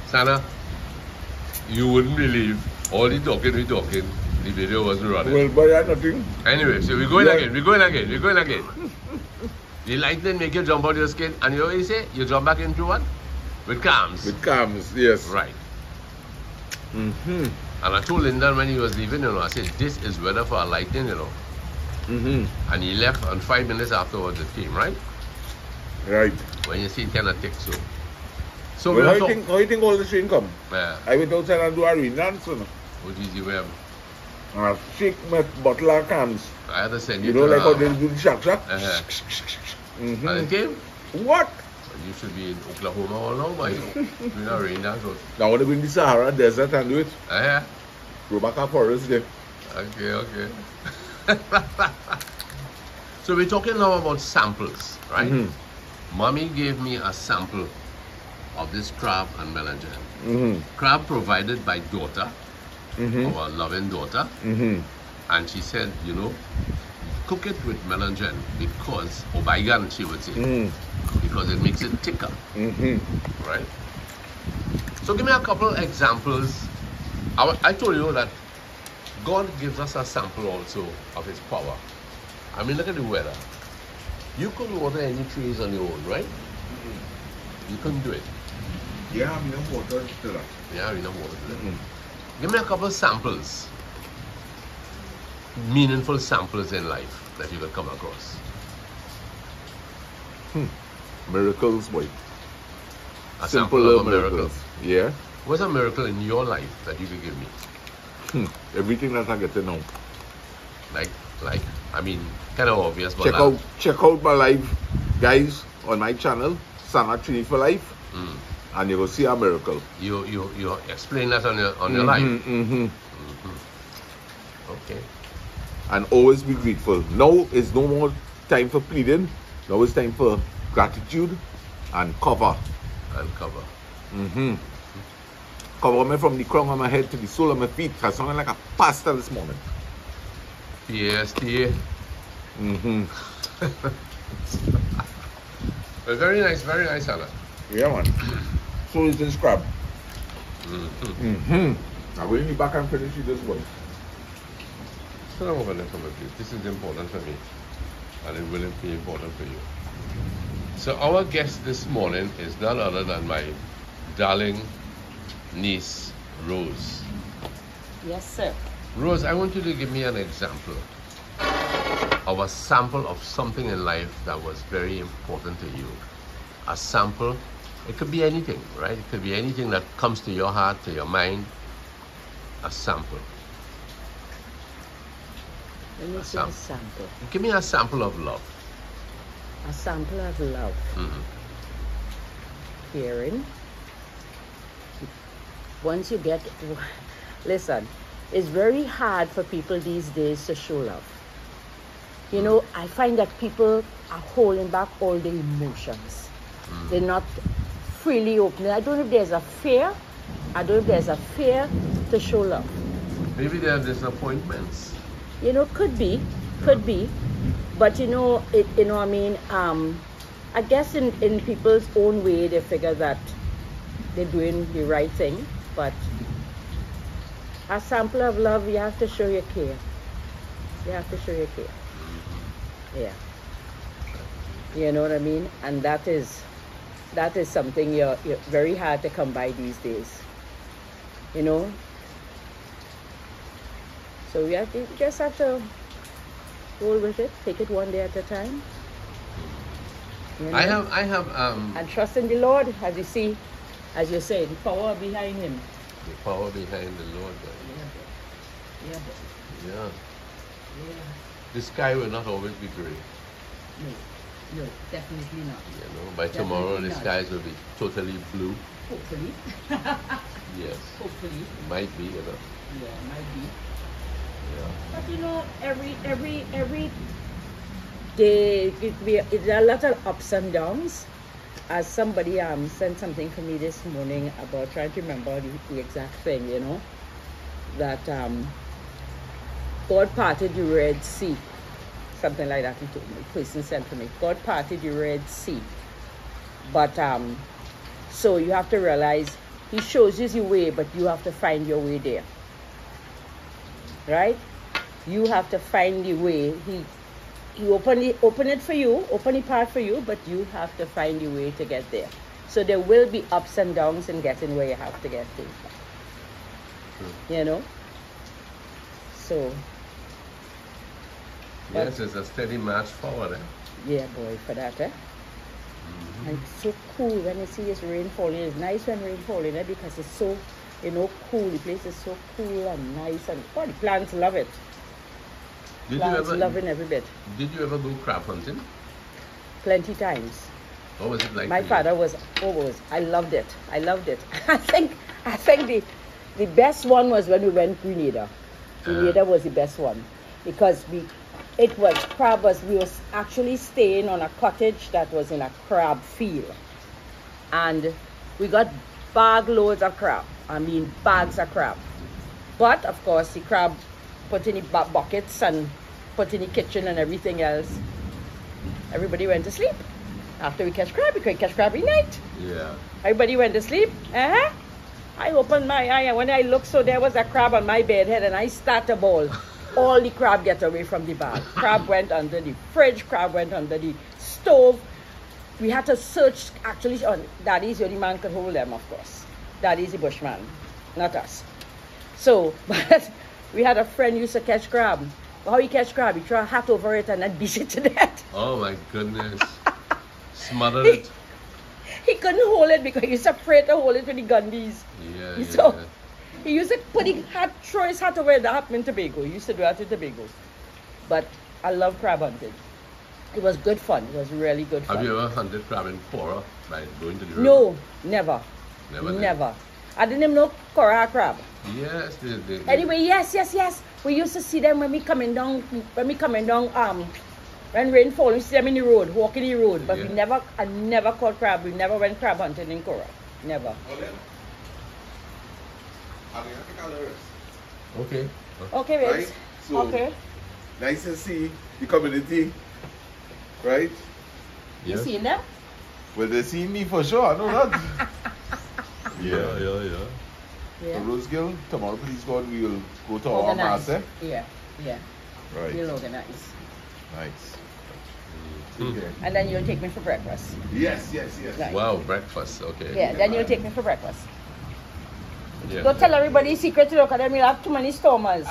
Sana, you wouldn't believe all the talking we talking, the video wasn't running. Well, but that's nothing. Anyway, so we're going again, we're going again, we're going again. The lightning make you jump out your skin, and you always say, you jump back into what? With calms. With calms, yes. Right. Mm-hmm. And I told Lyndon when he was leaving, you know, I said, this is weather for a lightning, you know. Mm-hmm. And he left, and 5 minutes afterwards it came, right? Right. When you see it kind of thick, so. So Well, how you think all this rain come? Yeah. I went outside and do a rain dance, you know. What easy way? And I shake my bottle of calms. I had to send you You know, to like how they do the shack shack? And it came? What? You should be in Oklahoma all now, but you know, doing a rain dance. Now I want to go in the Sahara Desert and do it. Yeah. Go back and forest there. Okay, okay. So we're talking now about samples, right? Mommy gave me a sample of this crab and melangen. Crab provided by daughter, our loving daughter. And she said, you know, cook it with melangen because, or baighan she would say, because it makes it thicker, right? So give me a couple examples. I told you that God gives us a sample also of His power. I mean, look at the weather. You couldn't water any trees on your own, right? You couldn't do it. Yeah, I have enough water to that. Yeah, enough water to that. Give me a couple samples, meaningful samples in life that you could come across. Miracles, boy. A Simple sample of a miracles. miracle. Yeah. What's a miracle in your life that you could give me? Everything that I get to know. Like, I mean, kind of obvious, but Check out my live, guys, on my channel, Sana Tree for Life, and you will see a miracle. You explain that on your life. Okay. And always be grateful. Now is no more time for pleading. Now it's time for gratitude and cover. And cover. Cover me from the crown of my head to the sole of my feet. I sounded like a pastor this morning. PSTA. Very nice, Anna. Yeah, man. So it's in scrap. I'm going to be back and finish this one. Sit down over there for me, please. This is important for me, and it will be important for you. So our guest this morning is none other than my darling niece, Rose. Yes, sir. Rose, I want you to give me an example of a sample of something in life that was very important to you. A sample, it could be anything, right? It could be anything that comes to your heart, to your mind. A sample. Let me see a sample. Give me a sample of love. A sample of love. Hearing. Once you get, listen, it's very hard for people these days to show love. You know, I find that people are holding back all their emotions. They're not freely opening. I don't know if there's a fear. I don't know if there's a fear to show love. Maybe there are disappointments. You know, could be. But you know, I mean, I guess in people's own way, they figure that they're doing the right thing. But a sample of love, you have to show your care. You have to show your care. Yeah. You know what I mean? And that is something you're very hard to come by these days. You know? So we just have to roll with it, take it one day at a time. You know? I have and trust in the Lord, as you see, as you say, the power behind Him. The power behind the Lord. Yeah. The sky will not always be gray. No, definitely not. You know, by tomorrow the skies will be totally blue. Hopefully. Yes. Hopefully. Might be, you know. Yeah, might be. Yeah. But you know, every day there are a lot of ups and downs. As somebody sent something for me this morning about trying to remember the exact thing, you know, that God parted the Red Sea, something like that. The person sent for me. God parted the Red Sea, but so you have to realize He shows you the way, but you have to find your way there. Right? You have to find the way. He open it for you, open the path for you, but you have to find the way to get there. So there will be ups and downs in getting where you have to get to. You know? So. Yes, it's a steady march forward. Eh? Yeah, boy, for that, eh? And it's so cool when you see this rain falling. It's nice when rain falling, eh? Because it's so, you know, cool. The place is so cool and nice, and the plants love it. Plants loving every bit. Did you ever go crab hunting? Plenty times. What was it like? My father was always. I loved it. I loved it. I think the best one was when we went Grenada. Grenada was the best one because we was actually staying on a cottage that was in a crab field, and we got bag loads of crab. I mean bags of crab. But of course the crab put in the buckets and put in the kitchen and everything else. Everybody went to sleep. After we catch crab, we could catch crab every night. Yeah. Everybody went to sleep. I opened my eye, and when I looked, so there was a crab on my bed head, and I started a ball. All the crab get away from the bag. Crab went under the fridge, crab went under the stove. We had to search, actually, Daddy's the only man could hold them, of course. Daddy's the bushman, not us. So, but we had a friend who used to catch crab. How he catch crab? He throw a hat over it and then beat it to death. Oh my goodness. Smothered it. He couldn't hold it because he was afraid to hold it with the gundies. Yeah, So yeah. he used to put his hat, throw his hat over it. That happened in Tobago. He used to do that in Tobago. But I love crab hunting. It was good fun. It was really good fun. Have you ever hunted crab in Cora by going to the river? No, never. Never. Never. I didn't even know Cora had crab. Yes, Anyway, yes. We used to see them when we coming down, when rain fall, we see them in the road, walking the road. But I never caught crab. We never went crab hunting in Cora. Never. Okay. Okay, Rich. Right? So, Okay. nice to see the community, right? You Yes. seen them? Well, they see me for sure, I know that. Yeah. So Rosegill, tomorrow, please God, we will go to our Organize. master. Yeah. Right. We'll organize. Nice. Mm. Okay. And then you'll take me for breakfast. Yes. Right. Wow, breakfast. Okay. Yeah, then you'll take me for breakfast. Yeah. Don't tell everybody secret to look at them, you'll have too many stormers.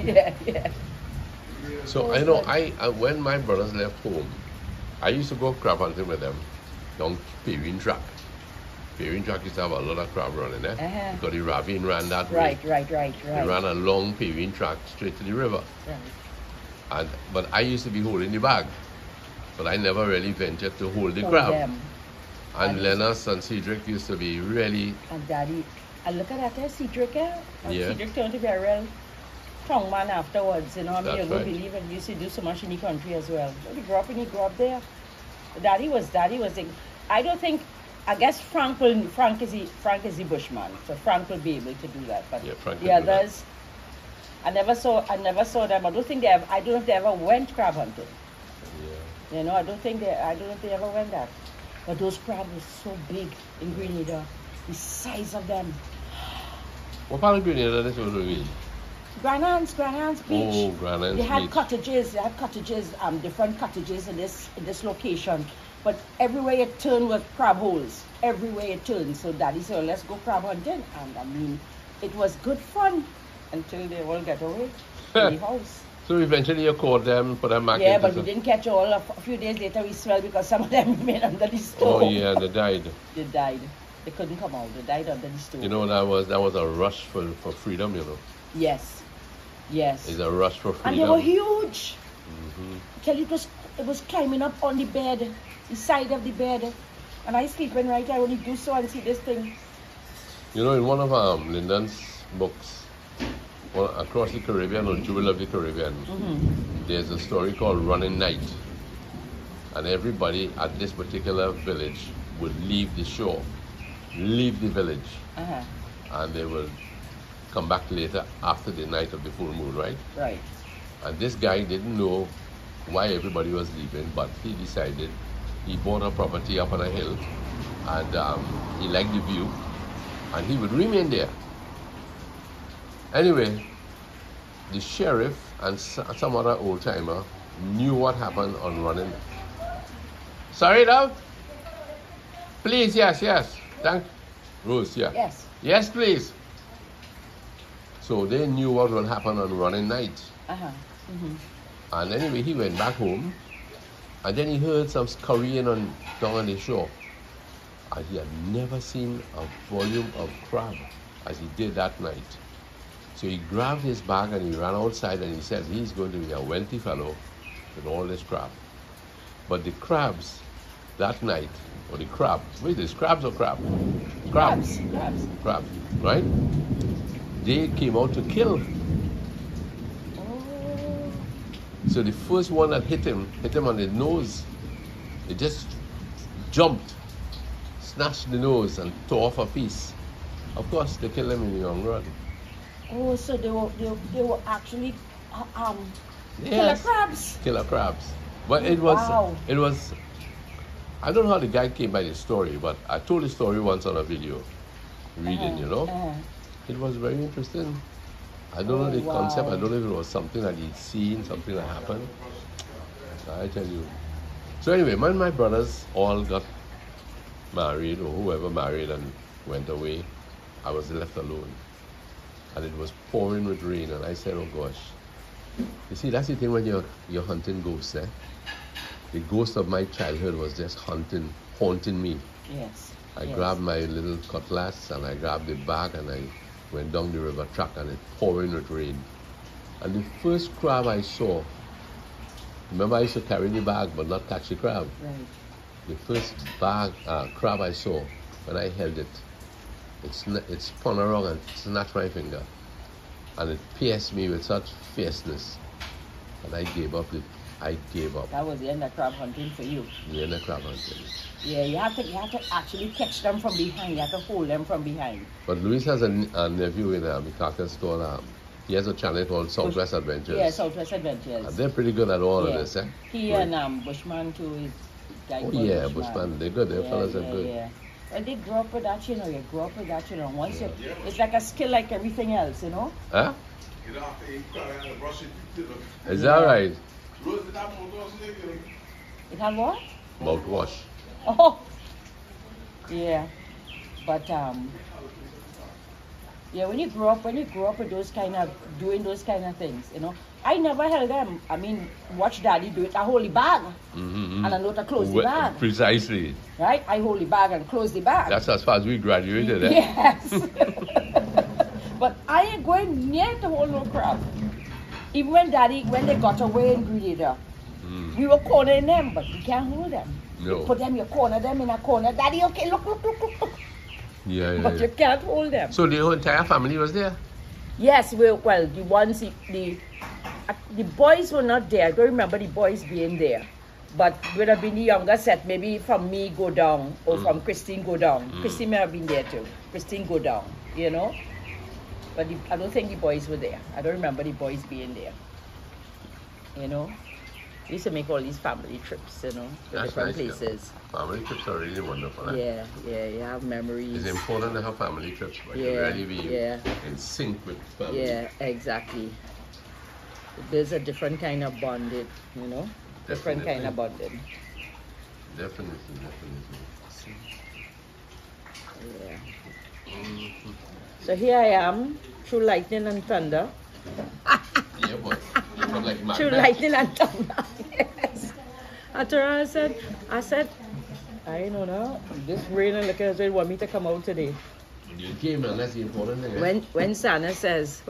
Yeah. So I know when my brothers left home, I used to go crab hunting with them down Paving Track. Paving Track used to have a lot of crab running there. Because the ravine ran that way. Right. It ran a long paving track straight to the river. Right. But I used to be holding the bag. But I never really ventured to hold the For crab. them. And Lennox and Cedric used to be really... And Daddy, and look at that, Cedric, eh? And Yeah. Cedric turned to be a real strong man afterwards, you know. I mean, That's you won't right. believe it. He used to do so much in the country as well. So he grew up there. Daddy was I don't think, I guess Frank is the bushman, so Frank will be able to do that. But Yeah, Frank the can do that. others, I never saw them. I don't know if they ever went crab hunting. Yeah. You know, I don't know if they ever went that. But those crabs were so big in Grenada, the size of them. What part of Grenada this was really? Granhan's Beach. Oh, Granhan's They had Beach. cottages, different cottages in this location. But everywhere you turn was crab holes. Everywhere you turn. So Daddy said, let's go crab hunting. And I mean, it was good fun until they all got away to the house. So eventually you caught them, put them back Yeah, into but we didn't catch all. A few days later we smelled because some of them remained under the stove. Oh yeah, they died. They died. They couldn't come out. They died under the stove. You know, that was a rush for freedom, you know. Yes. It's a rush for freedom. And they were huge. I tell you, it was climbing up on the bed, the side of the bed. And I sleeping right, I only do so and see this thing. You know, in one of Lyndon's books, Across the Caribbean or Jewel of the Caribbean, there's a story called Running Night. And everybody at this particular village would leave the shore, leave the village, and they would come back later after the night of the full moon, right? Right. And this guy didn't know why everybody was leaving, but he decided he bought a property up on a hill, and he liked the view, and he would remain there. Anyway, the sheriff and some other old timer knew what happened on running. Sorry, love. Please, yes. Thank Rose, yeah. Yes. Yes, please. So they knew what would happen on running night. And anyway, he went back home, and then he heard some scurrying down on the shore. And he had never seen a volume of crab as he did that night. So he grabbed his bag and he ran outside, and he said he's going to be a wealthy fellow with all this crab. But the crabs that night, or the crab, wait, is crabs or crab? Crabs. Crab, right? They came out to kill. Oh. So the first one that hit him on the nose. It just jumped, snatched the nose, and tore off a piece. Of course, they killed him in the long run. Oh, so they were actually Yes. killer crabs. Killer crabs. But it was, Wow. I don't know how the guy came by the story, but I told the story once on a video reading, you know. It was very interesting. I don't know the concept. I don't know if it was something that he'd seen, something that happened. I tell you. So anyway, my brothers all got married, or whoever married and went away. I was left alone. And it was pouring with rain, and I said, oh gosh. You see, that's the thing when you're hunting ghosts, eh? The ghost of my childhood was just haunting me. Yes. I grabbed my little cutlass, and I grabbed the bag, and I went down the river track, and it pouring with rain. And the first crab I saw, remember I used to carry the bag but not catch the crab. Right. The first crab I saw, when I held it, it spun around and snatched my finger, and it pierced me with such fierceness, and I gave up. That was the end of crab hunting for you. The end of crab hunting. Yeah, you have to actually catch them from behind. You have to hold them from behind. But Luis has a nephew in Mikaka's called, he has a channel called Southwest Adventures. Yeah, Southwest Adventures. And they're pretty good at all of this, eh? He right. And Bushman too is guy Oh called yeah, Bushman. They're good. Their fellas are good. Yeah. And they grow up with that, you know. You grow up with that, you know. Once it's like a skill like everything else, you know. Huh? You don't have to eat crab and brush it. Is that right? It had what? Mouthwash. Oh, yeah, but yeah. When you grow up with those doing those kind of things, you know. I never held them. I mean, watch Daddy do it. I hold the bag, and I know to close the bag. Precisely. Right? I hold the bag and close the bag. That's as far as we graduated, eh? Yes. But I ain't going near to hold no crab. Even when they got away in Grenada, we were cornering them, but you can't hold them. No. You put them, you corner them in a corner. Daddy, okay, look. Yeah. But you can't hold them. So the whole entire family was there? Yes, well, the ones, the boys were not there. I don't remember the boys being there. But would have been the younger set, maybe from me go down, or from Christine go down. Christine may have been there too. Christine go down, you know. But I don't think the boys were there. I don't remember the boys being there. You know. We used to make all these family trips, you know, to different places. Yeah. Family trips are really wonderful. Yeah, you have memories. It's important to have family trips, but you really be in sync with family. Yeah, exactly. There's a different kind of bonding, you know, different kind of bonding. Definitely. Yeah. So here I am, through lightning and thunder. Yeah, but like through lightning and thunder. Yes. After I said, I don't know, this rain and look as they want me to come out today. You came, and that's the important thing. When Sana says,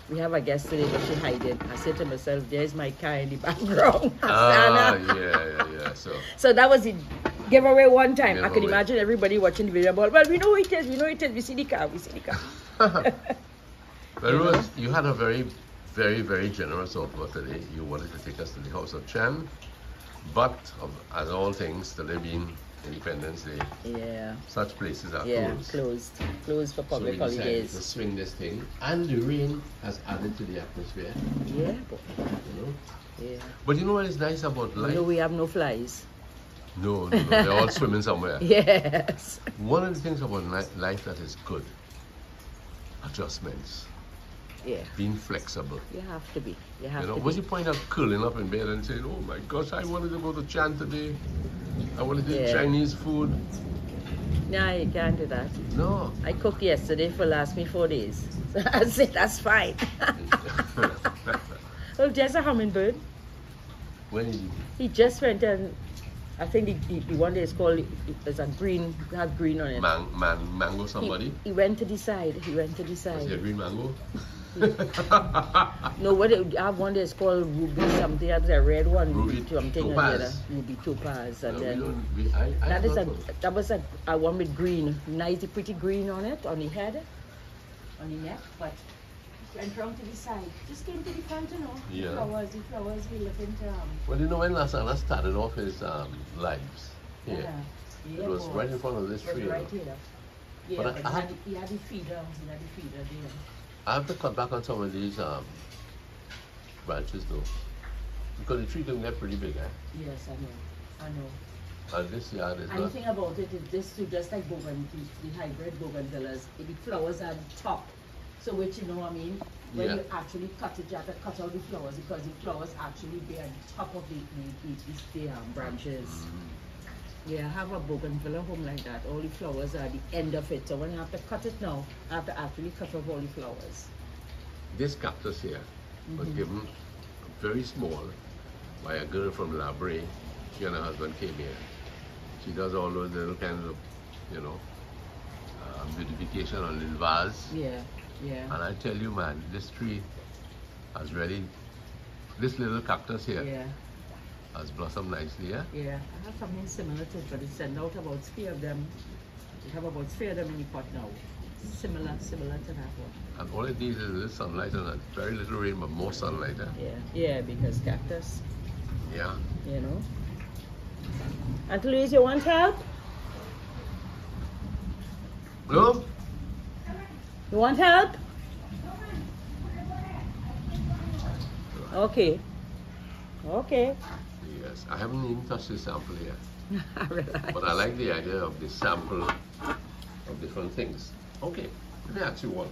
we have a guest today, but she hide it. I said to myself, there's my car in the background. Yeah. So that was the giveaway one time. I could imagine everybody watching the video about, well, we know it is, we see the car. But Rose, you had a very, very, very generous offer today. You wanted to take us to the house of Chan, but as all things, today being Independence Day, such places are closed for public so we decided holidays. to swing this thing, and the rain has added to the atmosphere. Yeah, you know. Yeah. But you know what is nice about life? You know we have no flies. No, they're all swimming somewhere. Yes. One of the things about life that is good, adjustments. Yeah. Being flexible. You have to be. You have You know, to what's be. the point of curling up in bed and saying, oh my gosh, I wanted to go to Chan today. I wanted to eat Chinese food. No, you can't do that. No. I cooked yesterday for last me 4 days. So I said, that's fine. Oh, there's a hummingbird. When did you? He just went and I think the one day is called, there's a green, have green on it. Mango somebody? He went to decide. He went to decide. Was there green mango? No, what I have one that's called ruby something. There's a red one, Ruby something topaz. Ruby topaz, and No, then that was a one with green, nice, pretty green on it, on the head, on the neck, but went round to the side. Just came to the front, you know. Yeah. The flowers we look into. Well, you know when Lasana started off his lives here, Yeah, it was right in front of this tree. right here. Yeah, But but he had the feeder there. I have to cut back on some of these branches though, because the tree can get pretty big, eh? Yes, I know. And this yard is And the not. thing about it is this too, just like the hybrid bougainvilleas, the flowers are the top. So which, you know what I mean? When Yeah. you actually cut it, you have to cut out the flowers because the flowers actually be at the top of the branches. Yeah, I have a bougainvillea home like that. All the flowers are at the end of it. So when I have to cut it now, I have to actually cut off all the flowers. This cactus here was given very small by a girl from Labre. She and her husband came here. She does all those little kinds of, you know, beautification on little vase. Yeah, yeah. And I tell you, man, this tree has really, this little cactus here Yeah. has blossomed nicely, yeah? Yeah, I have something similar to it, but it's sent out about 3 of them. We have about 3 of them in the pot now. Similar to that one. And all it needs is a little sunlight and a very little rain, but more sunlight, eh? Yeah, because cactus, Yeah. you know. Aunt Louise, you want help? No? You want help? Okay. Okay. Yes, I haven't even touched the sample yet. Relax. But I like the idea of the sample of different things. Okay, let me ask you one.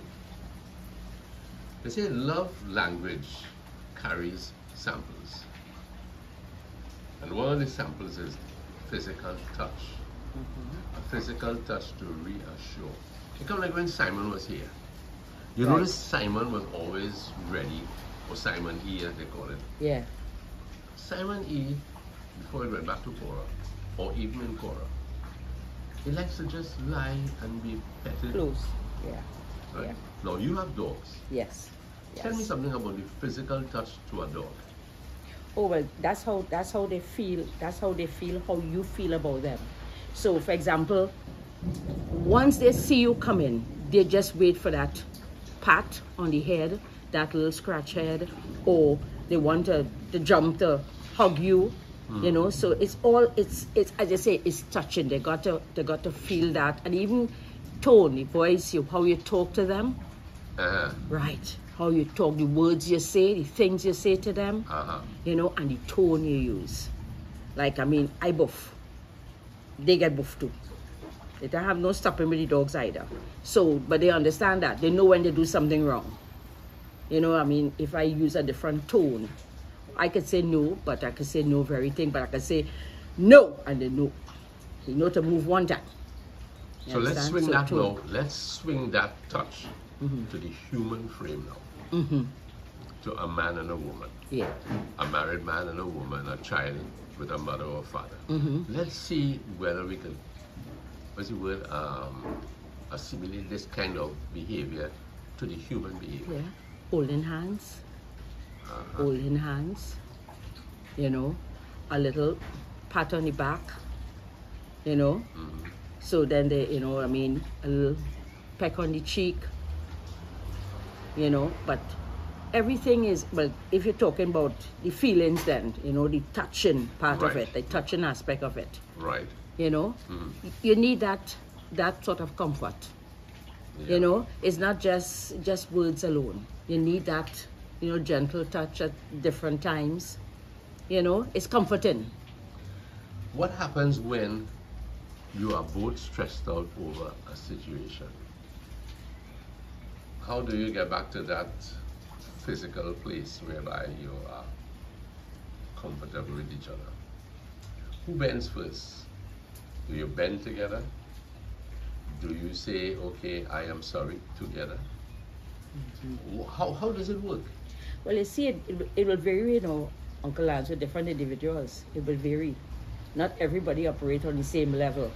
They say love language carries samples. And one of the samples is physical touch. A physical touch to reassure. It kind of like when Simon was here. You Right. notice Simon was always ready, or Simon E as they call it. Yeah. Simon E, before he went back to Cora, or even in Cora, he likes to just lie and be petted. Close. Yeah. Right? Yeah. Now you have dogs. Yes. Tell me something about the physical touch to a dog. Oh well, that's how they feel. That's how they feel. How you feel about them. So, for example, once they see you come in, they just wait for that pat on the head, that little scratch head, or they want to jump to hug you. You know, so it's as I say, it's touching. They got to feel that, and even tone, the voice, how you talk to them. Right. How you talk, the words you say, the things you say to them, you know, and the tone you use. Like, I mean, I buff. They get buff too. They don't have no stopping with the dogs either. So, but they understand that. They know when they do something wrong. You know, I mean, if I use a different tone, I could say no, but I could say no for everything, but I could say no, and they know. They know to move one time. You So let's understand? swing So that tone. now. Let's swing that touch to the human frame now. To a man and a woman. Yeah. A married man and a woman, a child with a mother or father. Let's see whether we can, what's the word, assimilate this kind of behavior to the human behavior. Yeah. Holding hands. Holding hands. You know, a little pat on the back. You know. So then they, you know, I mean, a little peck on the cheek. You know, but everything is, well, if you're talking about the feelings then, you know, the touching part of Right. it, the touching aspect of it. Right. You know, you need that sort of comfort. Yeah. You know, it's not just words alone. You need that, you know, gentle touch at different times. You know, it's comforting. What happens when you are both stressed out over a situation? How do you get back to that physical place whereby you are comfortable with each other? Who bends first? Do you bend together? Do you say, okay, I am sorry, together? How does it work? Well, you see, it will vary, you know, Uncle Lance, with different individuals. It will vary. Not everybody operate on the same level.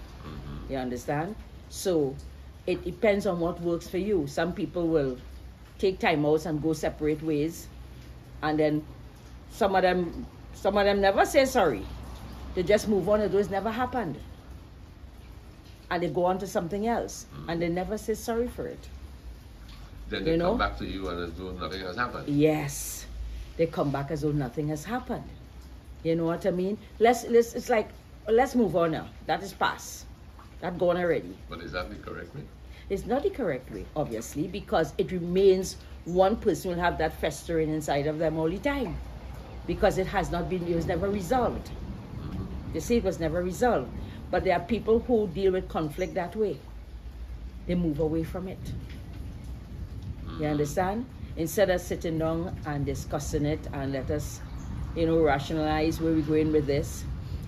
You understand? So it depends on what works for you. Some people will take time out and go separate ways, and then some of them never say sorry. They just move on as though it's never happened, and they go on to something else, and they never say sorry for it. Then they come back to you and as though nothing has happened. Yes, they come back as though nothing has happened. You know what I mean? It's like, let's move on now. That is past. That gone already. But is that the correct way? It's not the correct way, obviously, because it remains one person will have that festering inside of them all the time, because it was never resolved. You see, it was never resolved. But there are people who deal with conflict that way. They move away from it. You understand? Instead of sitting down and discussing it and let us, you know, rationalize where we're going with this.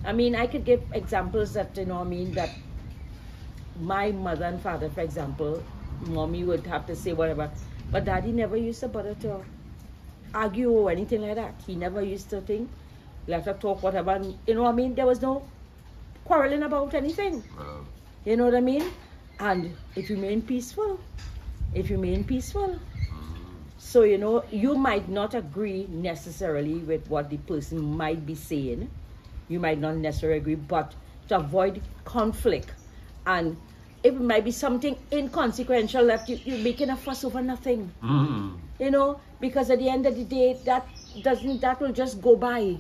I mean, I could give examples that, you know, I mean, that my mother and father, for example, mommy would have to say whatever, but daddy never used to bother to argue or anything like that. He never used to think, let her talk, whatever. You know what I mean? There was no quarreling about anything. You know what I mean? And it remained peaceful. It remained peaceful. So, you know, you might not agree necessarily with what the person might be saying. You might not necessarily agree, but to avoid conflict, and it might be something inconsequential that you're making a fuss over nothing. You know, because at the end of the day, that will just go by.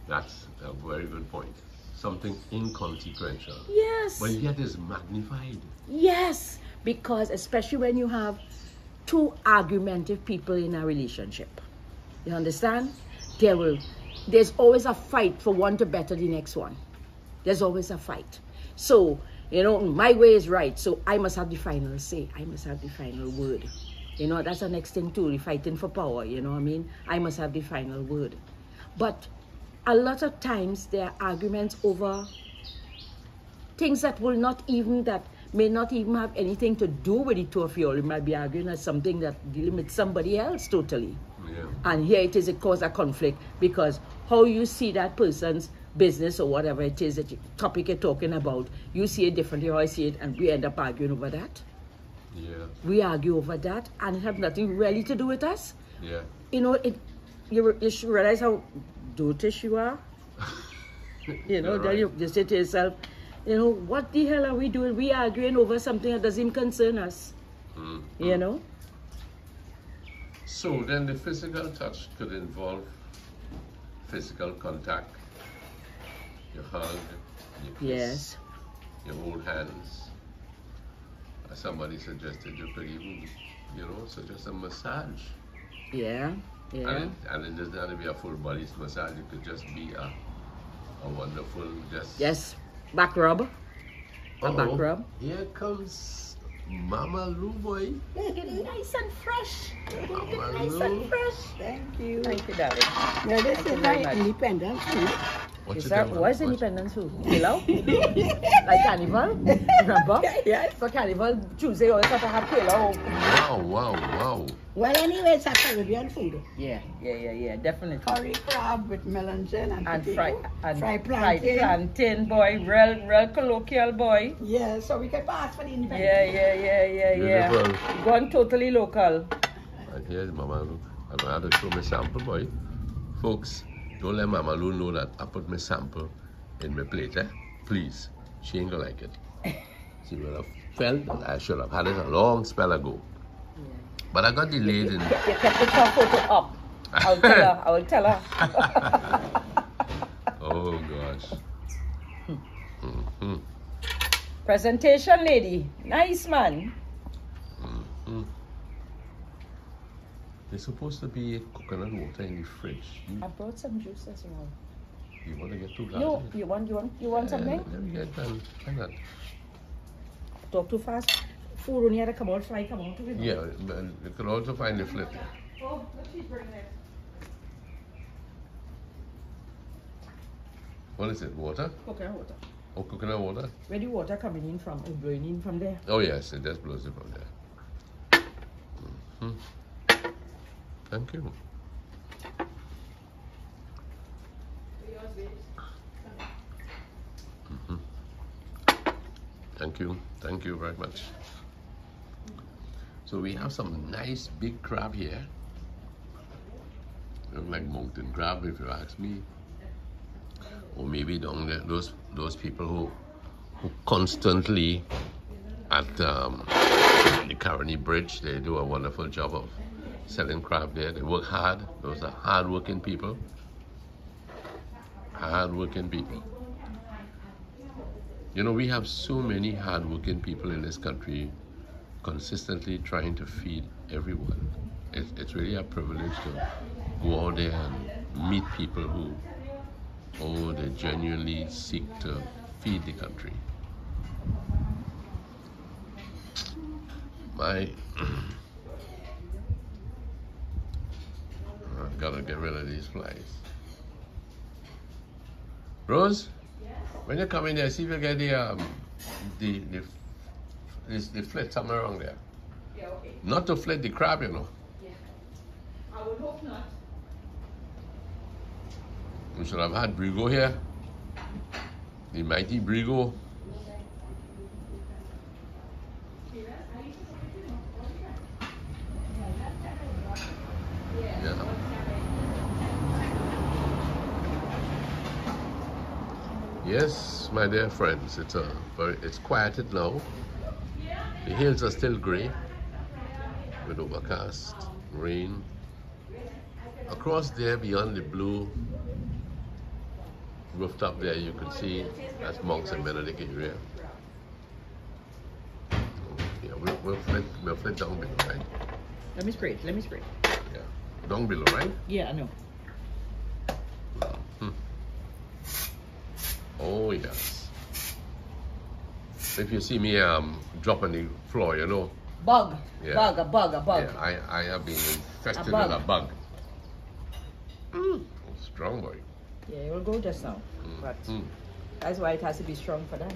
That's a very good point. Something inconsequential. Yes. But yet is magnified. Yes, because especially when you have two argumentative people in a relationship, you understand? There's always a fight for one to better the next one. There's always a fight. So, you know, my way is right, so I must have the final say. I must have the final word. You know, that's the next thing too, the fighting for power, you know what I mean? I must have the final word. But a lot of times there are arguments over things that may not even have anything to do with the two of you. You might be arguing at something that dealing with somebody else totally. Yeah. And here it causes a conflict because how you see that person's business or whatever it is that topic you're talking about, you see it differently how I see it, and we end up arguing over that. Yeah. We argue over that, and it has nothing really to do with us. Yeah. You know, you should realize how dotish you are. You know, then you say to yourself, you know, what the hell are we doing? We are arguing over something that doesn't concern us. You know? So then the physical touch could involve physical contact. You hug, you kiss, Yes. you hold hands. Somebody suggested you could even, you know, suggest a massage. Yeah. Yeah. And it doesn't have to be a full body massage. It could just be a wonderful, just... Yes. Back rub. A back rub. Here comes Mama Lou boy. Look at it, nice and fresh. Mama Nice Lou. and fresh. Thank you. Thank you, darling. Now this Thank you is very my much. independent food. What Is you that, doing? what is independence food? Pillow? Like carnival? Remember? Yes. For carnival, Tuesday always have to have pillow. Wow. Well, anyway, it's a Caribbean food. Yeah, definitely. Curry crab with melangin and potato. Fried plantain. plantain, boy, real colloquial, boy. Yeah, so we can pass for the independent. Yeah. Beautiful. Gone totally local. And here's Mama Lou. I'm going to show my sample, boy. Folks, don't let Mama Lou know that I put my sample in my plate, eh? Please. She ain't gonna like it. She would have felt that I should have had it a long spell ago. Yeah. But I got delayed in... You kept the top photo up. I will tell her. Oh, gosh. Presentation, lady. Nice, man. There's supposed to be coconut water in the fridge. I brought some juice as well. You want to get 2 glasses? No, you want something? Let me get done. Why not? Talk too fast. Food only had to come out, fry come out. Yeah, but you could also find the flip. Oh, look, she's bringing it. What is it? Water? Coconut water. Oh, coconut water? Where the water coming in from? It's blowing in from there. Oh yes, it just blows it from there. Thank you. Thank you very much. So we have some nice big crab here. Look like mountain crab, if you ask me. Or maybe down there, those people who constantly at the Caroni Bridge, they do a wonderful job of selling crab there. They work hard. Those are hard-working people. Hard-working people. You know, we have so many hard-working people in this country consistently trying to feed everyone. It's really a privilege to go out there and meet people who, they genuinely seek to feed the country. I've got to get rid of these flies. Rose? When you come in there, see if you get the flit somewhere around there. Yeah, okay. Not to flit the crab, you know. Yeah. I would hope not. We should have had Brigo here. The mighty Brigo. Yeah. Yes, my dear friends, it's quieted now. The hills are still grey with overcast, rain. Across there beyond the blue rooftop there, you can see that's Monks and Benedict area. Yeah, we'll flip down below, right? Let me spray it. Yeah, down below, right? Yeah, I know. Oh yes. If you see me drop on the floor, you know. Bug. Yeah. A bug. Yeah, I have been infested with a bug. Strong boy. Yeah, it will go just now. But that's why it has to be strong for them.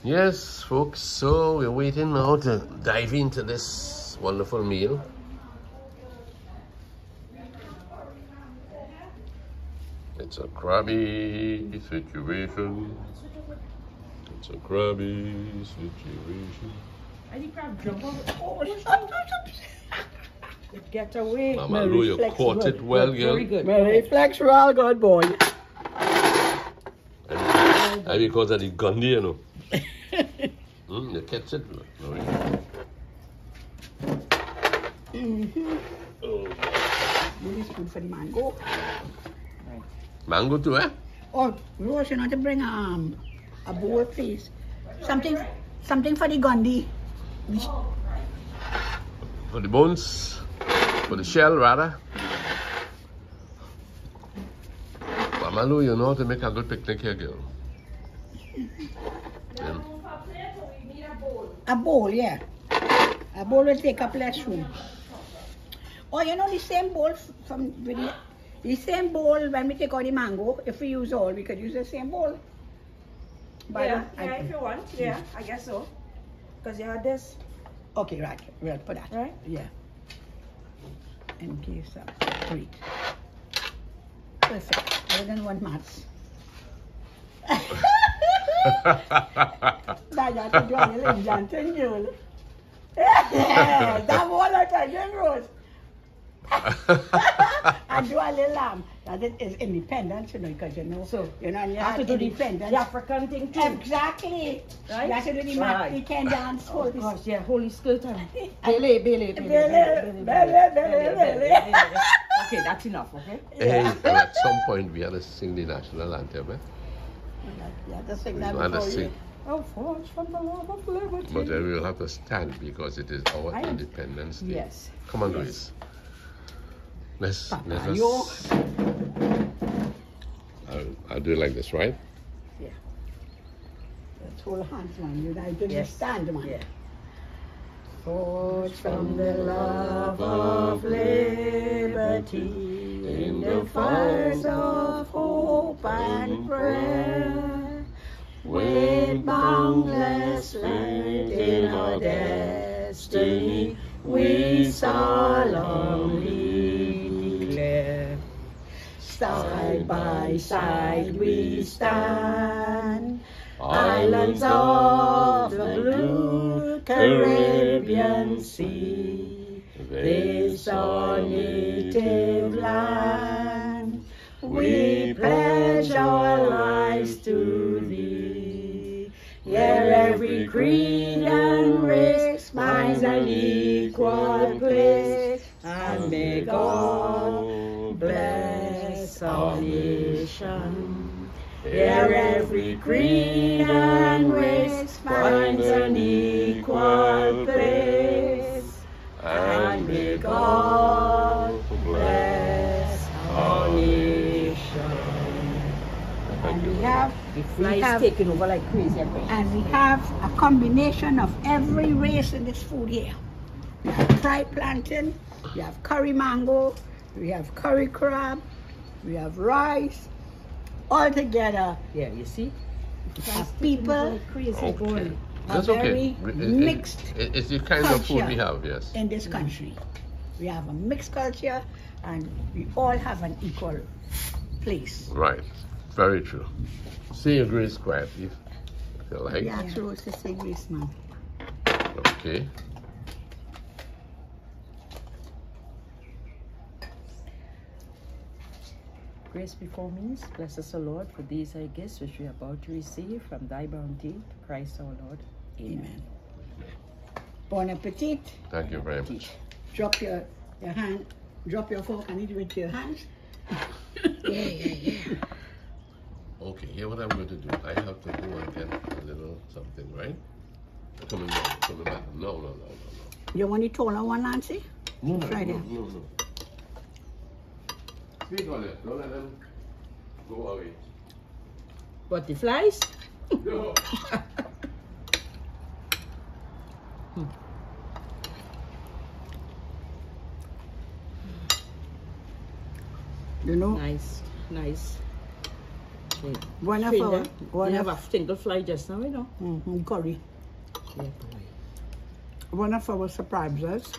Yes, folks, so we're waiting now to dive into this wonderful meal. It's a crabby situation. It's a crabby situation. I think crab jump over. It get away. Mama Lou, you caught it well, girl. Very good. My reflex real good, boy. And because of the gun there, you know. You catch it. This is good for the mango. Mango too, eh? Oh, Rose, you know to bring a bowl, please. Something for the Gandhi. For the bones, for the shell rather. Mama Lou, you know how to make a good picnic here, girl. Yeah. A bowl, yeah. A bowl will take up less room. Oh, you know the same bowl the same bowl when we take out the mango. If we use all, we could use the same bowl. Yeah, if you want. Yeah, I guess so. Because you had this. Okay, right. We'll put that. Right? Yeah. And give some. Great. Perfect. I don't want mats. That one I can get Rose. I do a little lamb. That is independence, you know, because you know, so you know, you have to do the African thing too. Exactly. Right? You have to do the mat. You can dance. Oh gosh, yeah, holy skill time. Billy. Okay, that's enough, okay? Hey, well, at some point we had to sing the national anthem, eh? You have to sing that We had to before sing. Oh, forge from the love of liberty. But then we will have to stand because it is our Independence Day. Yes. Come on, Louise. Let's I'll do it like this, right? Yeah. Let's hold hands, man. You guys just stand, man. Yeah. Forged from the love of liberty in the fires of hope and prayer, with boundless light in our destiny, we solemnly declare. Side by side we stand, islands of the blue Caribbean Sea, this our native land, we pledge our lives to thee. Here every creed and race finds an equal place, and may God bless our nation. Here every creed and race finds an equal place, and may God bless our nation. And we have taking over like crazy. And we have a combination of every race in this food here. We have Thai plantain, we have curry mango, we have curry crab, we have rice, all together. Yeah, you see? People Okay. a That's very okay. mixed It's the kind of food we have, yes. in this country. We have a mixed culture, and we all have an equal place. Right. Very true. Say your grace quietly, if you like. Yeah, true. It's the same grace, man. Okay. Grace before means, bless us, O Lord, for these are gifts which we are about to receive from thy bounty, Christ our Lord. Amen. Bon appetit. Thank you very much. Drop your hand, drop your fork and eat it with your hands. Yeah. Okay, here what I'm going to do. I have to go and get a little something, right? Coming back. No. You want it taller one, Nancy? No. Try that. No. Speak on it. Don't let them go away. What, the flies? No. You know, Nice. Okay. one of Finger. our, one You of have a single fly just now, you know? curry. Yeah, boy. One of our surprises.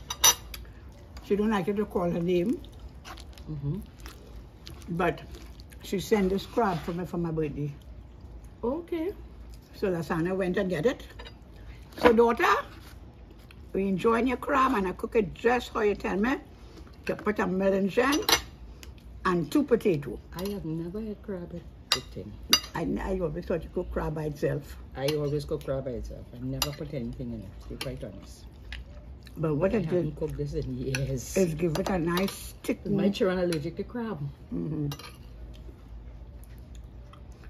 She don't like you to call her name, but she sent this crab for me for my birthday. Okay. So Lasana went and get it. So daughter, we enjoying your crab and I cook it just how you tell me. To put a melon jam and 2 potatoes. I have never had crab at the thing. I always thought you cook crab by itself. I always cook crab by itself. I never put anything in it, to be quite honest. But what I it did haven't cooked this in years. is give it a nice thick. My children are allergic to crab.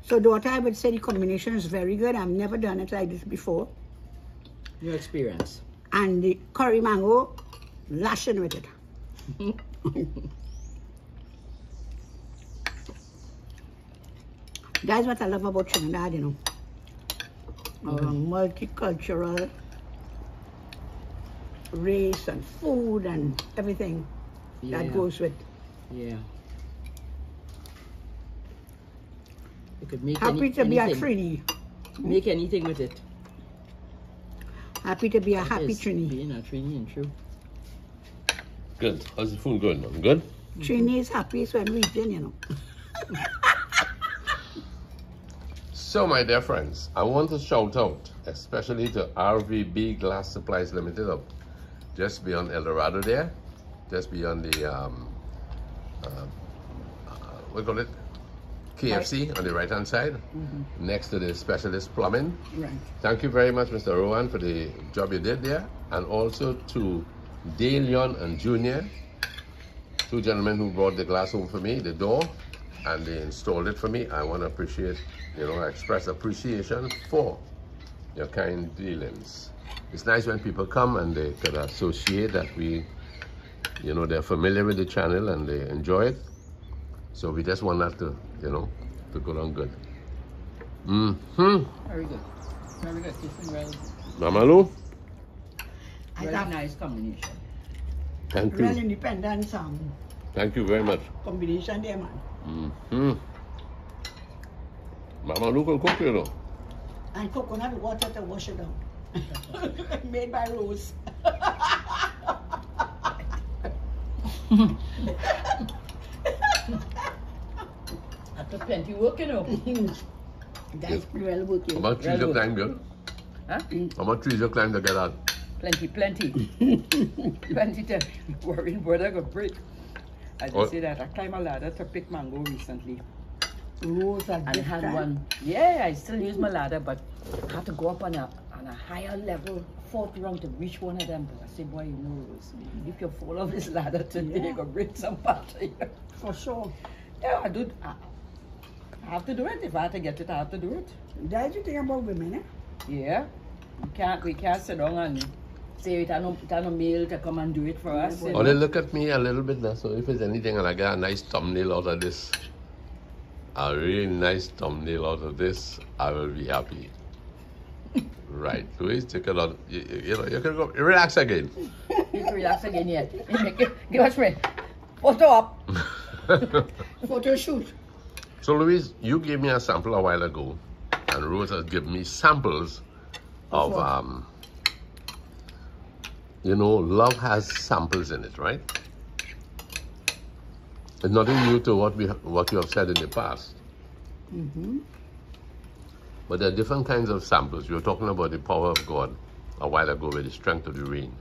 So daughter, I would say the combination is very good. I've never done it like this before. Your experience. And the curry mango, lashing with it. That's what I love about Trinidad, you know. Multicultural race and food and everything that goes with. Yeah. You could make Happy to be a anything. Trini. Make anything with it. Happy to be a happy Yes, Trini. being a Trini and true. Good. How's the food going, man? Good? Trini is happiest when we eating, you know. So, my dear friends, I want to shout out, especially to RVB Glass Supplies Limited, up just beyond El Dorado there, just beyond the, what do you call it? KFC on the right-hand side, next to the Specialist Plumbing. Right. Thank you very much, Mr. Rowan, for the job you did there, and also to Dalion and Junior, 2 gentlemen who brought the glass home for me, the door, and they installed it for me. I want to appreciate, I express appreciation for your kind dealings. It's nice when people come and they can associate that we, they're familiar with the channel and they enjoy it. So we just want that to, to go down good. Very good. Very good. Tasting well. Mama Lou, Very nice combination. thank Real you. independence Thank you very much. combination there, man. Mama Lou can cook, you know. And coconut water to wash it down. Made by Rose. After plenty work, you know. That's well working. How much trees you climb, girl? Huh? How much trees you climb to get out? Plenty. Plenty to worrying whether I got break. I just say that I climbed a ladder to pick mango recently. Rose at And this had time. one. Yeah, I still use my ladder, but I had to go up on a higher level, fourth round to reach one of them. But I said, boy, you know, if you fall off this ladder today, you're gonna break some part of you. For sure. Yeah, I do. I have to do it. If I have to get it, I have to do it. That's the thing about women, eh? Yeah. We can't sit down and say it no male to come and do it for us. you Or know. they look at me a little bit now, so if it's anything and I get a nice thumbnail out of this, a really nice thumbnail out of this, I will be happy. Right, Louise, take it on. You know, you can go, relax again. You can relax again, yeah. Give us me. Photo up. Photo shoot. So Louise, you gave me a sample a while ago, and Rose has given me samples of, you know, love has samples in it, right? It's nothing new to what you have said in the past. But there are different kinds of samples. You were talking about the power of God a while ago with the strength of the rain.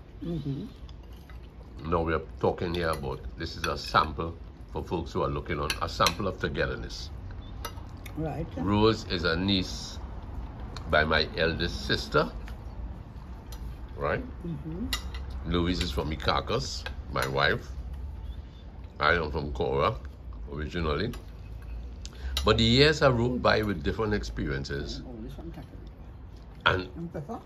Now we are talking here about, this is a sample for folks who are looking on, a sample of togetherness. Right. Rose is a niece by my eldest sister, right? Louise is from Ikakas, my wife. I am from Cora, originally. But the years have rolled by with different experiences. Oh, this one tackle. And Pepper?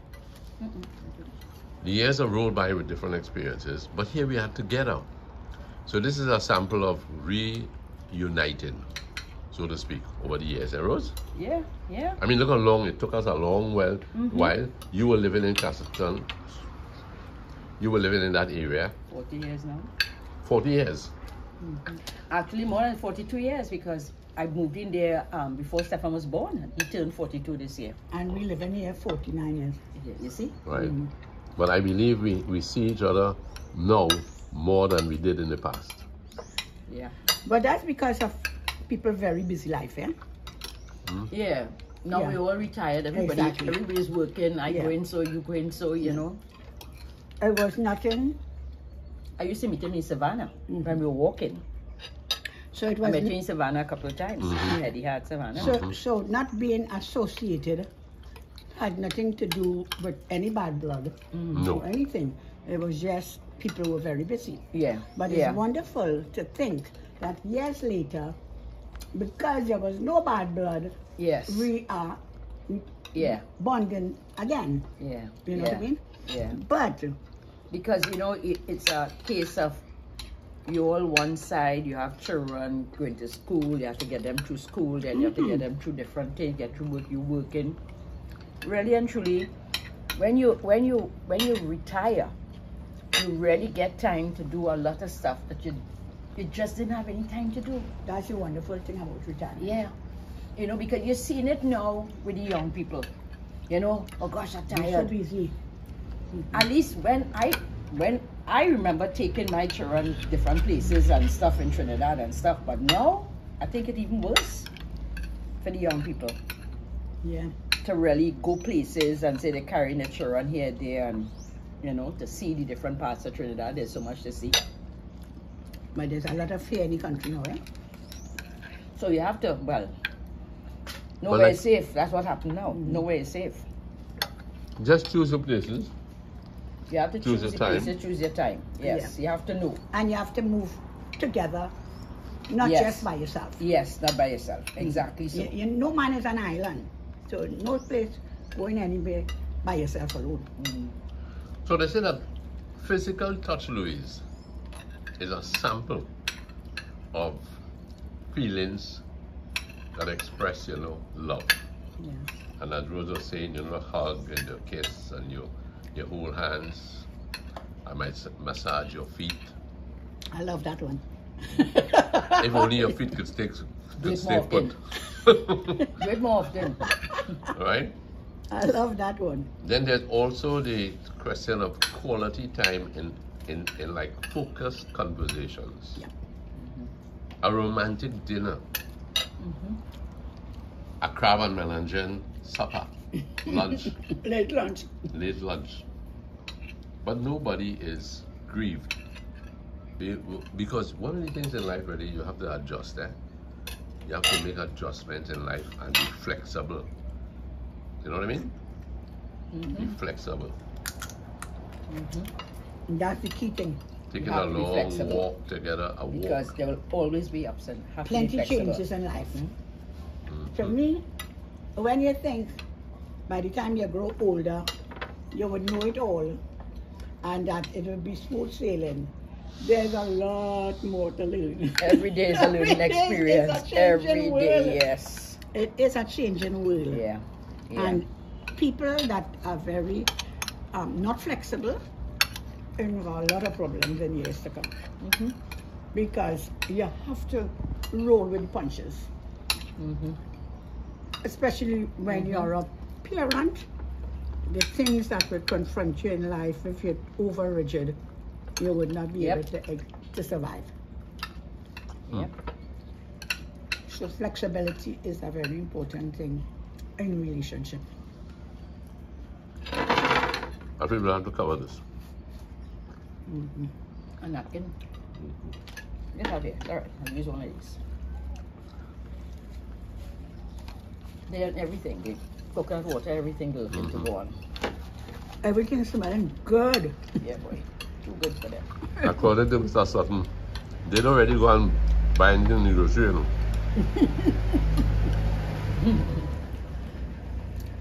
the years have rolled by with different experiences. But here we are together. So this is a sample of reuniting, so to speak, over the years. Eh, Rose? Yeah, yeah. I mean, look how long it took us a long while. You were living in Castleton. You were living in that area. 40 years now. 40 years. Actually, more than 42 years because I moved in there before Stefan was born. He turned 42 this year. And we live in here 49 years. You see? Right. But I believe we see each other now more than we did in the past. Yeah. But that's because of people very busy life, eh? Yeah. Now Yeah. we're all retired. Exactly. Everybody's working. I Yeah. go in so, you go in so, you know. It was nothing. I used to meet him in Savannah when we were walking. So it I was met you in Savannah a couple of times. Eddie had Savannah. so not being associated had nothing to do with any bad blood No. or anything. It was just people were very busy. Yeah. But yeah. it's wonderful to think that years later, because there was no bad blood, Yes. we are Yeah. bonding again. Yeah. You know yeah. what I mean? Yeah. But Because, you know, it's a case of you all one side, you have children going to school, you have to get them through school, then you have to get them through different things, get through work, you working. Really and truly, when you retire, you really get time to do a lot of stuff that you just didn't have any time to do. that's the wonderful thing about retirement. Yeah. You know, because you're seeing it now with the young people. You know, oh gosh, I'm They're so tired. busy. At least when I remember taking my children different places and stuff in Trinidad and stuff, but now I think it even worse for the young people Yeah. to really go places and say they're carrying their children here, there, and you know, to see the different parts of Trinidad. There's so much to see. But there's a lot of fear in the country now, eh? So you have to, well, nowhere like- is safe. That's what happened now. Nowhere is safe. Just choose your places. You have to Choose choose your the time. places, choose your time. Yes, you have to know. And you have to move together, not Yes. just by yourself. Yes, not by yourself. Exactly so. No man is an island. So no place going anywhere by yourself alone. So they say that physical touch, Louise, is a sample of feelings can express, you know, love. Yeah. And as Rose was saying, you know, hug and you kiss and you hold hands. I might massage your feet. I love that one. If only your feet could stay put. Do it more often. Right? I love that one. Then there's also the question of quality time in like focused conversations. Yeah. A romantic dinner. A crab and melange supper. Lunch. Late lunch. Late lunch. But nobody is grieved. Because one of the things in life really you have to adjust, eh? You have to make adjustments in life and be flexible. You know what I mean? Be flexible. That's the key thing. Taking have a to be long flexible. walk together, a Because walk. there will always be ups and have to be Plenty flexible. changes in life. For me, when you think by the time you grow older, you would know it all and that it will be smooth sailing. There's a lot more to learn. Every day is a learning Every day is experience. a changing Every world. day, yes. It is a changing world. Yeah. And people that are very not flexible involve a lot of problems in years to come. Because you have to roll with the punches. Especially when you're a parent, the things that will confront you in life, if you're over rigid, you would not be able to survive. Yep. So flexibility is a very important thing in relationship. I think we'll have to cover this. A napkin. Get out here. All right, I'll use one of these. They have everything. The coconut water, everything goes into one. Everything's smelling good. Yeah, boy. Too good for them. According to Mr. Sutton, they don't already go and buy anything in the grocery, you know.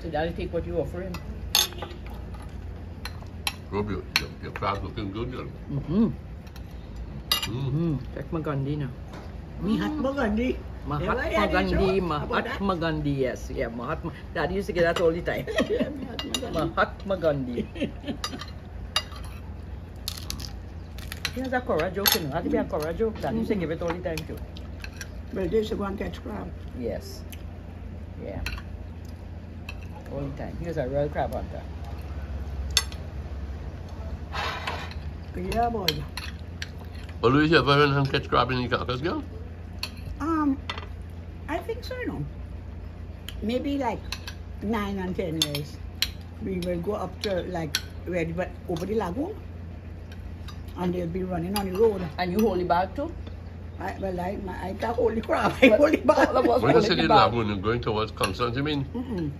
So Daddy, take what you offer him. Rob, your crab's looking good, you know. Check my Gandhi now. Mahatma Gandhi. Mahatma Gandhi, Mahatma Gandhi, yes. Yeah, Mahatma. Daddy used to get that all the time. Mahatma Gandhi. He has a Cora joke, you know. Had to be a Cora joke. Daddy used to give it all the time too. Well, they should go and catch crab. Yes. Yeah. All the time. He was a real crab hunter. Yeah, boy. But Louis, you ever went and catch crab in the Caucasus, girl? I think so, no. Maybe like 9 and 10 years. We will go up to like where over the lagoon, and they'll be running on the road. And you hold the bag too? I can't hold the crab. I hold the bag. When you say the lagoon, you're going towards Constance, you mean?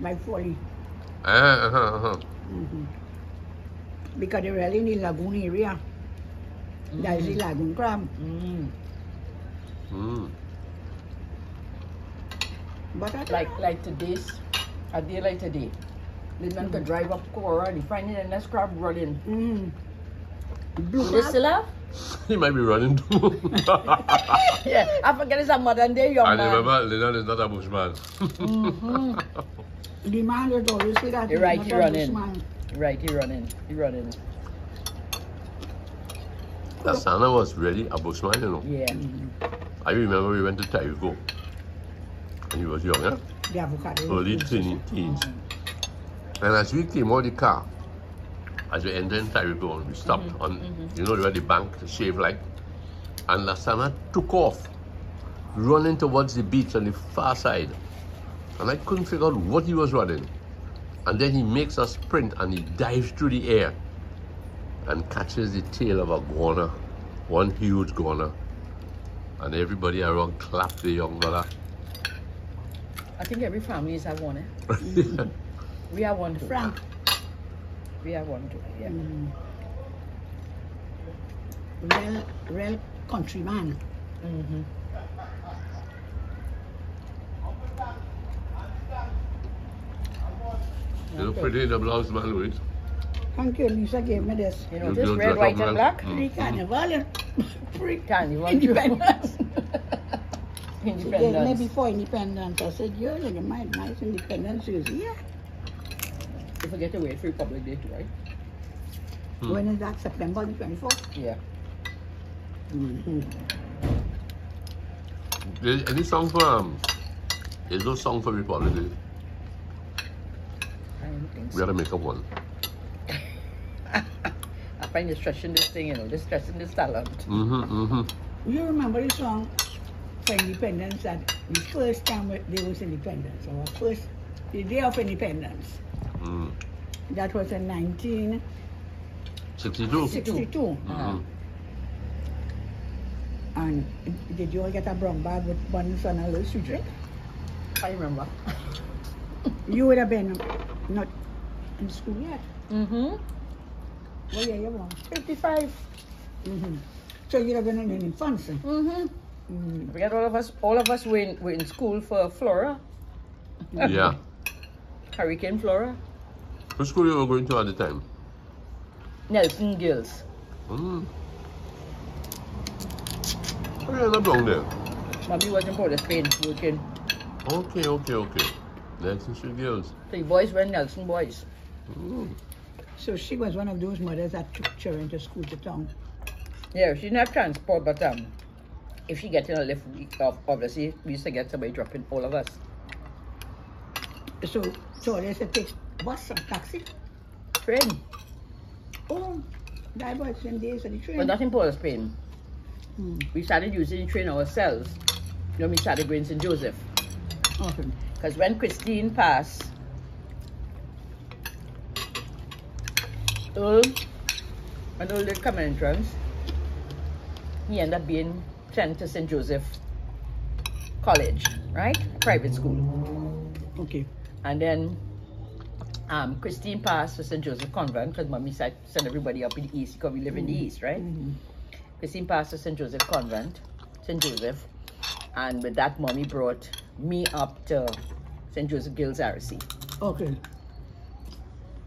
My folly. Because they're really in the lagoon area. That is the lagoon crab. But Like today's, a day like today, the man could drive up Cora and he find it and that crab running. blue Do they crab. still have? He might be running too. Yeah, I forget it's a modern day young And man. remember, Leonard is not a bushman. The man is always say that. You're right, he's he not a running. bushman. Right, he running. He running. That Santa was really a bushman, you know. Yeah. I remember we went to Taiko. And he was young, eh? The avocado. Early teens. And as we came out of the car, as we entered in Taiko, we stopped on, you know, where the bank, the shave light. And Lasana took off, running towards the beach on the far side. And I couldn't figure out what he was running. And then he makes a sprint and he dives through the air and catches the tail of a goanna, one huge goanna. And everybody around clapped the young brother. I think every family has one, eh? We have one too. Frank. We have one too, yeah. Real countryman. You look pretty in the blouse, man, Louis. Thank you, Lisa gave me this. You know, You this do red, dress white, up and well. black. Pre-carnival. Carnival. Independence. She gave me before independence. I said, you're like a nice independence. She goes, yeah. You forget to wait for Republic Day too, right? When is that? September the 24th? Yeah. Any song for there's no song for Republic Day. I don't think We so. gotta make up one. I find you stretching this thing, you know, just stretching this talent. You remember the song for independence that the first time there was independence, or the day of independence. That was in 62. 1962. And did you all get a brown bag with buns and a little sweet drink? I remember. You would have been not in school yet. What year you born? 55. So you'd have been in infancy. Forget all of us were in school for Flora. Yeah. Hurricane Flora. Which school you were going to at the time? Nelson Girls. Oh, yeah, not long there. Mommy was in Port of Spain working. Okay. Nelson Street Girls. So the boys were Nelson boys. So she was one of those mothers that took children to school to town. Yeah, she didn't have transport, but if she get in a lift, obviously we used to get somebody dropping all of us. So they said take bus or taxi? Train. Oh, that was in days of the train. But not in Port of Spain. We started using the train ourselves. You know, we started going St. Joseph. Okay. Because when Christine passed, when Earl did common entrance, he ended up being sent to St. Joseph College, right? Private school. Okay. And then Christine passed to St. Joseph Convent because Mommy said send everybody up in the East because we live in the East, right? Christine passed to St. Joseph Convent, St. Joseph, and with that Mommy brought me up to St. Joseph Girls RC. Okay.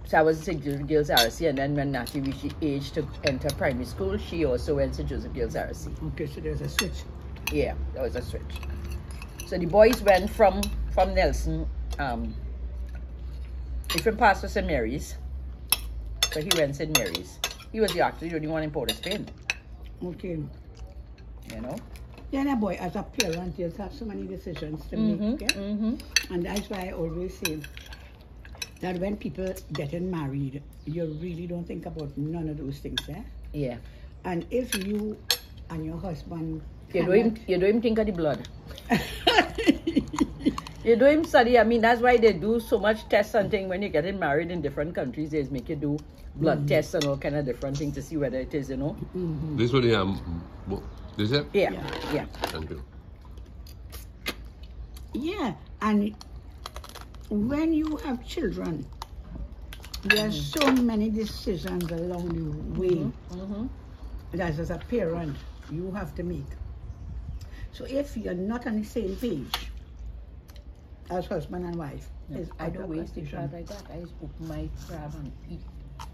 So I was in St. Joseph Girls RC, and then when Natty reached the age to enter primary school, she also went to St. Joseph Girls RC. Okay, so there's a switch. Yeah, there was a switch. So the boys went from Nelson, different parts to St. Mary's. So he went St. Mary's. He was actually the only one in Port of Spain. Okay. You know? Yeah, now boy, as a parent, you have so many decisions to make, okay? And that's why I always say that when people getting married, you really don't think about none of those things, eh? Yeah. And if you and your husband You don't even think of the blood. You do him study. I mean, that's why they do so much tests and things when you're getting married in different countries. They make you do blood tests and all kind of different things to see whether it is, you know. This one here, this it? Yeah. Thank you. Yeah, and when you have children, there are so many decisions along the way that as a parent you have to make. So if you're not on the same page as husband and wife, I don't waste the crab like that. I just open my crab and eat.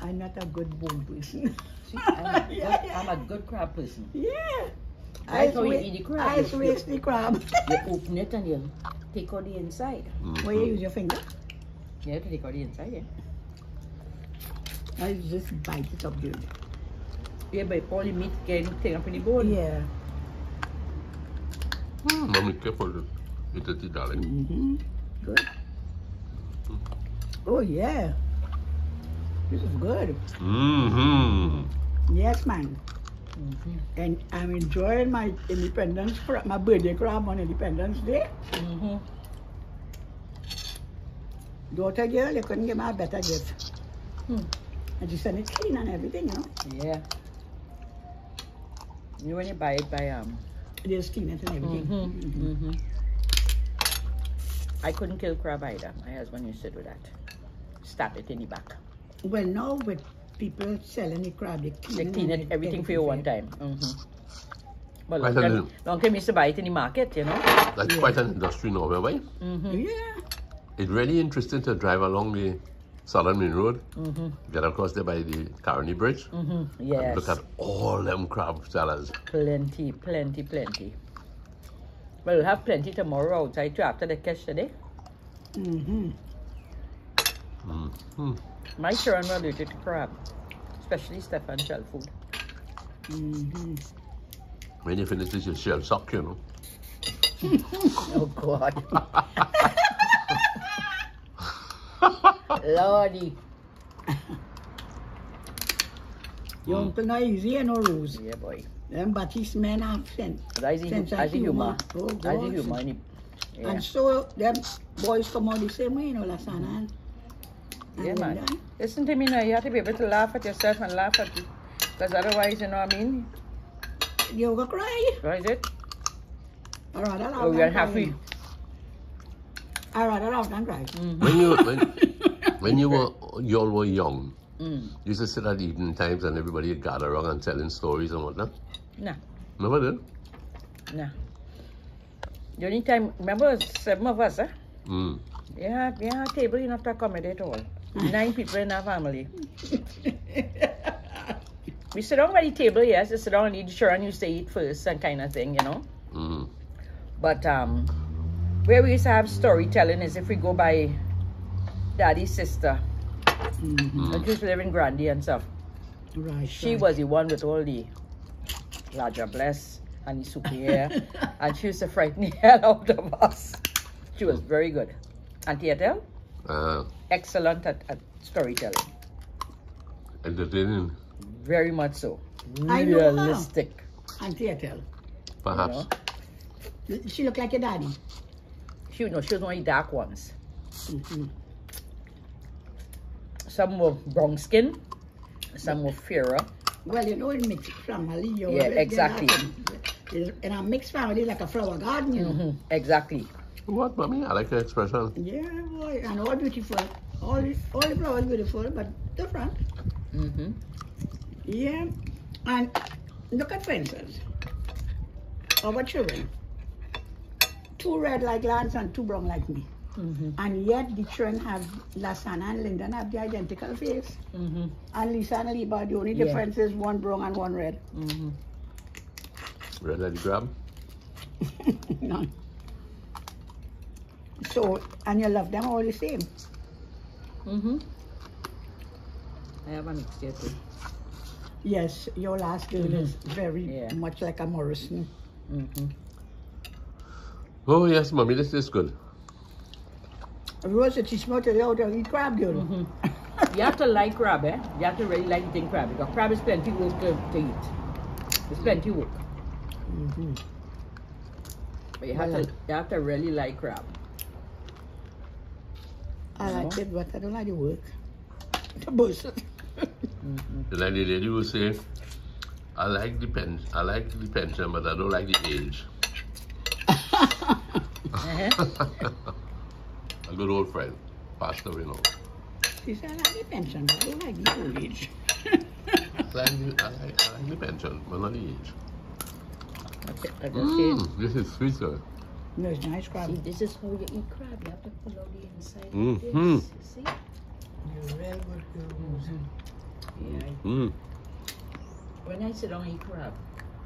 I'm not a good bone person. See, I'm a good crab person. Yeah. That's how you eat the crab. I waste the crab. You open it and you take out the inside. Where you use your finger? You have to take out the inside, yeah. I just bite it up good. Yeah, but all the meat getting thing up in the bone. Yeah. Mommy, careful. Eat it, darling. Good. Oh yeah. This is good. Yes, man. And I'm enjoying my independence, my birthday crab on Independence Day. Daughter girl, you couldn't give me a better gift. And she sent it clean and everything, you know. Yeah. You know when you buy it by They just clean it and everything. I couldn't kill crab either. My husband used to do that. Stab it in the back. Well, now with people selling the crab, they clean it everything for you one time. But Quite long time used to buy it in the market, you know. That's quite an industry now, right? Yeah. It's really interesting to drive along the Southern Main Road, get across there by the Carney Bridge, Yes. and look at all them crab sellers. Plenty. We'll have plenty tomorrow outside too after the catch today. My children were allergic to crab, especially Stefan shell food. When you finish this, you shell suck, you know. Oh God. Lordy. Your uncle not easy, no rules. Yeah, boy. Them Baptist men have sense. That's the humor. Oh, That's the God. humor. Yeah. And so them boys come out the same way, you know, Lasana. Yeah, man. Listen to me now. You have to be able to laugh at yourself and laugh at you. Because otherwise, you know what I mean? You go cry. What is it? I rather laugh Oh, we than are cry. happy. I rather laugh than cry. When you all were young, you used to sit at evening times and everybody would gather around and telling stories and whatnot. No. Never did. No. The only time, remember 7 of us, eh? Yeah, a table enough to accommodate all. 9 people in our family. We sit down by the table, yes, just sit down and eat sure and used to eat first and kind of thing, you know. But where we used to have storytelling is if we go by Daddy's sister. And she used to live in Grandy and stuff. Right. She was the one with all the larger bless and the superior. And she used to frighten the hell out of us. She was very good. And theater? Excellent at storytelling. Entertaining. Very much so. I know her. Realistic. Auntie Ethel. Perhaps. You know? She looked like your daddy. She was one of the dark ones. Some were brown skin, some were fairer. Well, you know, in mixed family, you Yeah, always exactly. get that. In a mixed family, like a flower garden, you know. Exactly. What, mommy? I like the expression. Yeah, boy, and all beautiful. All the flowers beautiful, but different. Yeah, and look at fences. Our children. 2 red like Lance and 2 brown like me. And yet the children have Lasana and Lyndon have the identical face. And Lisa and Liba, the only difference is 1 brown and 1 red. Red like the grab. None. So, and you love them all the same. I have a mixed here too. Yes, your last girl is very much like a Morrison. Oh, yes, mommy, this is good. Rose, teach me how to eat crab, girl. You have to like crab, eh? You have to really like eating crab because crab is plenty work to eat. It's plenty work. But you have to really like crab. I like it, but I don't like the work. The bullshit. Like the lady will say, I like the pension, but I don't like the age. A good old friend, passed away now. She said, I like the pension, but I don't like the old age. I like the pension, but not the age. This is sweet, sir. No, it's nice crab. See, this is how you eat crab. You have to pull out the inside of this. You see? You're real good, girl. Yeah. When I sit down and eat crab,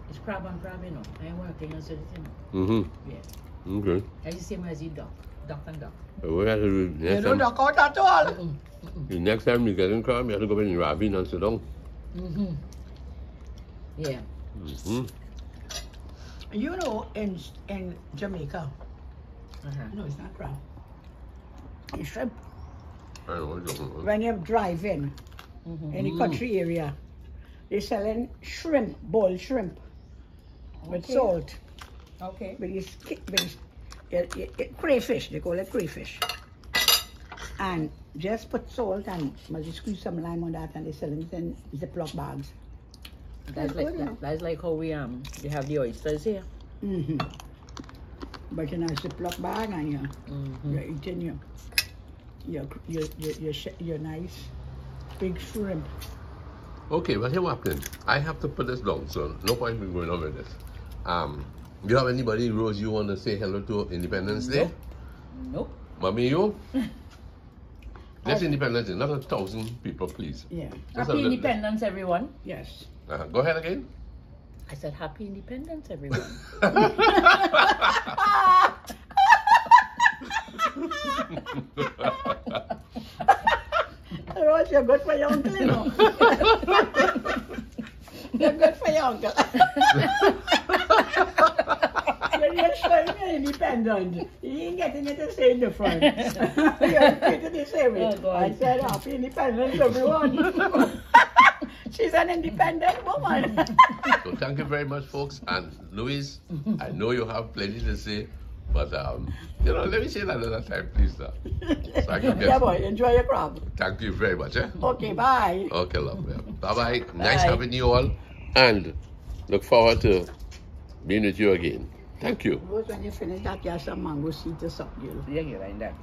it's crab and crab, you know. I ain't working on certain, Yeah. Okay. It's the same as you duck. Duck and duck. We have to do You don't knock out at all. the next time you get in crab, you have to go in the ravine and sit down. Yeah. You know, in Jamaica, no, it's not crab. It's shrimp. I know what you're talking about. When you drive in the country area, they're selling shrimp, boiled shrimp with salt. Okay. With crayfish, they call it crayfish. And just put salt and maybe squeeze some lime on that, and they sell it in Ziploc bags. That's like how we have the oysters here. But in a Ziploc bag, and you're eating your nice big shrimp. Okay, well, here what happened. I have to put this down, so no point in going on with this. Do you have anybody, Rose, you want to say hello to Independence Day? Nope. Mommy, you? Just Independence Day, not 1,000 people, please. Yeah. Just Happy Independence, everyone. Yes. Go ahead again. I said, Happy Independence, everyone. Rose, you're good for your uncle, you know. You're good for your uncle. When you're showing you're independent, you ain't getting it the same different. You're treated the same way. Oh, I said, Happy Independence, everyone. She's an independent woman. So thank you very much, folks. And Louise, I know you have plenty to say, but you know, let me say that another time, please. So I can get... Yeah, boy, enjoy your crab. Thank you very much. Eh? Okay, bye. Okay, love. Bye-bye. Nice having you all. And look forward to being with you again. Thank you. When you finish that, you have some mango seed or something. Yeah, you like that.